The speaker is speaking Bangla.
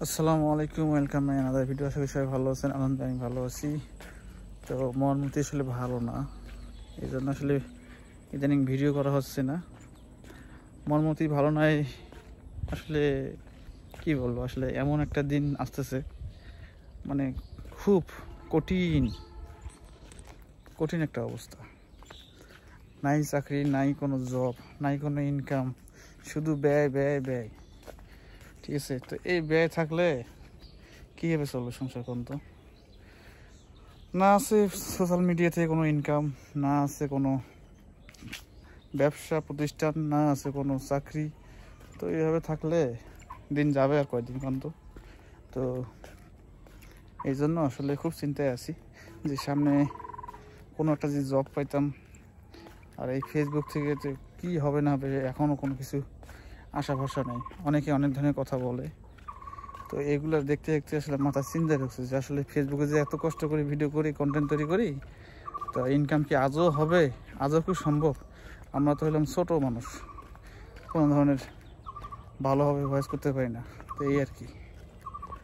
আসসালামু আলাইকুম, ওয়েলকাম মাই আনাদার ভিডিও। আশা করি সবাই ভালো আছেন। আলহামদুলিল্লাহ আমি ভালো আছি। তো মনমতি আসলে ভালো না, এই জন্য আসলে ইদানিং ভিডিও করা হচ্ছে না। মনমতি ভালো নয় আসলে, কি বলবো, আসলে এমন একটা দিন আসতেছে, মানে খুব কঠিন কঠিন একটা অবস্থা। নাই চাকরি, নাই কোনো জব, নাই কোনো ইনকাম, শুধু ব্যয় ব্যয় ব্যয়। ঠিক আছে, তো এই ব্যয় থাকলে কীভাবে চলবে সংসার? কোন তো না আছে সোশ্যাল মিডিয়া থেকে কোনো ইনকাম, না আছে কোনো ব্যবসা প্রতিষ্ঠান, না আছে কোনো চাকরি। তো এইভাবে থাকলে দিন যাবে আর কয়দিন পর্যন্ত। তো এই জন্য আসলে খুব চিন্তায় আছি যে সামনে কোনো একটা যে জব পাইতাম। আর এই ফেসবুক থেকে যে কী হবে না হবে এখনও কোনো কিছু আশা ভরসা নেই। অনেকে অনেক ধরনের কথা বলে, তো এগুলো দেখতে দেখতে আসলে মাথা চিন্তা ঢুকছে যে আসলে ফেসবুকে যে এত কষ্ট করে ভিডিও করি, কন্টেন্ট তৈরি করি, তো ইনকাম কি আজও হবে? আজও কি সম্ভব? আমরা তো হলাম ছোটো মানুষ, কোনো ধরনের ভালোভাবে ভয়েস করতে পারি না। তো এই আর কি।